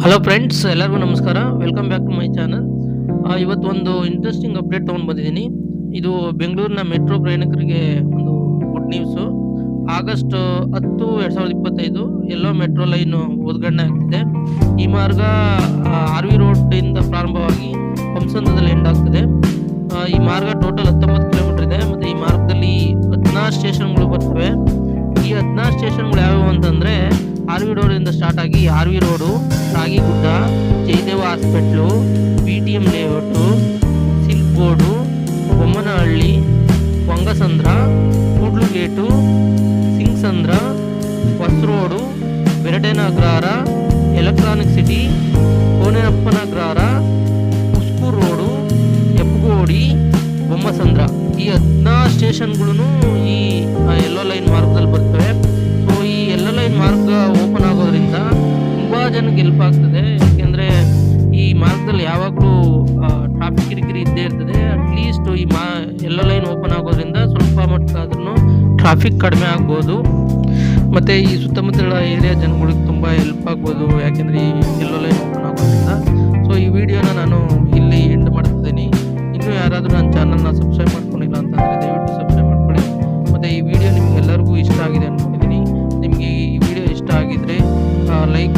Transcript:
Hello friends, ಎಲ್ಲರಿಗೂ ನಮಸ್ಕಾರ. Welcome back to my channel. ಇವತ್ತು ಒಂದು ಇಂಟ್ರೆಸ್ಟಿಂಗ್ ಅಪ್ಡೇಟ್ ತೊಗೊಂಡು ಬಂದಿದ್ದೀನಿ. ಇದು ಬೆಂಗಳೂರಿನ ಮೆಟ್ರೋ ಪ್ರಯಾಣಿಕರಿಗೆ ಒಂದು ಗುಡ್ ನ್ಯೂಸು. ಆಗಸ್ಟ್ 10, 2025 ಎಲ್ಲೋ ಮೆಟ್ರೋ ಲೈನು ಉದ್ಘಾಟನೆ ಆಗ್ತಿದೆ. ಈ ಮಾರ್ಗ ಆರ್ ವಿ ರೋಡಿಂದ ಪ್ರಾರಂಭವಾಗಿ ಹಂಸಂದ್ರದಲ್ಲಿ ಎಂಡ್ ಆಗ್ತದೆ. ಈ ಮಾರ್ಗ ಟೋಟಲ್ 19 ಕಿಲೋಮೀಟರ್ ಇದೆ. ಮತ್ತು ಈ ಮಾರ್ಗದಲ್ಲಿ 16 ಸ್ಟೇಷನ್ಗಳು ಬರ್ತವೆ. ಈ 16 ಸ್ಟೇಷನ್ಗಳು ಯಾವ್ಯಾವು ಅಂತಂದರೆ, ಆರ್ ವಿ ರೋಡಿಂದ ಸ್ಟಾರ್ಟ್ ಆಗಿ R V road, Ragigudda, Jayadeva hospital, BTM layout, silk board, Bommanahalli, Vangasandra, Kudlu gate, Singasandra, Hosa road, Beratenagrahara, electronic city, Konappanagrahara, Uskur road, Hebbagodi, Bommasandra. ಈ 16 ಸ್ಟೇಷನ್ಗಳು ಈ ಯೆಲ್ಲೋ ಲೈನ್ ಮಾರ್ಗದಲ್ಲಿ ಬರ್ತವೆ. ಸೊ ಈ ಯೆಲ್ಲೋ ಲೈನ್ ಮಾರ್ಗ ಓಪನ್ ಆಗೋದ್ರಿಂದ ತುಂಬ ಜನಕ್ಕೆ ಹೆಲ್ಪ್ ಆಗ್ತದೆ. ಯಾಕೆಂದರೆ ಈ ಮಾರ್ಗದಲ್ಲಿ ಯಾವಾಗಲೂ ಟ್ರಾಫಿಕ್ ಕಿರಿಕಿರಿ ಇದ್ದೇ ಇರ್ತದೆ. ಅಟ್ಲೀಸ್ಟ್ ಈ ಯೆಲ್ಲೋ ಲೈನ್ ಓಪನ್ ಆಗೋದ್ರಿಂದ ಸ್ವಲ್ಪ ಮಟ್ಟಕ್ಕಾದ್ರೂ ಟ್ರಾಫಿಕ್ ಕಡಿಮೆ ಆಗ್ಬೋದು. ಮತ್ತು ಈ ಸುತ್ತಮುತ್ತಲ ಏರಿಯಾ ಜನಗಳಿಗೆ ತುಂಬ ಹೆಲ್ಪ್ ಆಗ್ಬೋದು, ಯಾಕೆಂದರೆ ಈ ಯೆಲ್ಲೋ ಲೈನ್ ಓಪನ್ ಆಗೋದ್ರಿಂದ. ಸೊ ಈ ವಿಡಿಯೋನ ನಾನು ಇಲ್ಲಿ ಎಂಡ್ ಮಾಡ್ತಿದ್ದೀನಿ. ಇನ್ನೂ ಯಾರಾದರೂ ನನ್ನ ಚಾನಲ್ನ ಸಬ್ಸ್ಕ್ರೈಬ್ ಮಾಡ್ಕೊಂಡಿಲ್ಲ ಅಂತಂದರೆ ದಯವಿಟ್ಟು ಸಬ್ಸ್ಕ್ರೈಬ್ ಮಾಡ್ಕೊಳ್ಳಿ. ಮತ್ತು ಈ ವಿಡಿಯೋ ನಿಮಗೆಲ್ಲರಿಗೂ ಇಷ್ಟ ಆಗಿದೆ ಅಂದ್ಕೊಂಡಿದ್ದೀನಿ. ನಿಮಗೆ ಈ ವಿಡಿಯೋ ಇಷ್ಟ ಆಗಿದ್ದರೆ ಲೈಕ್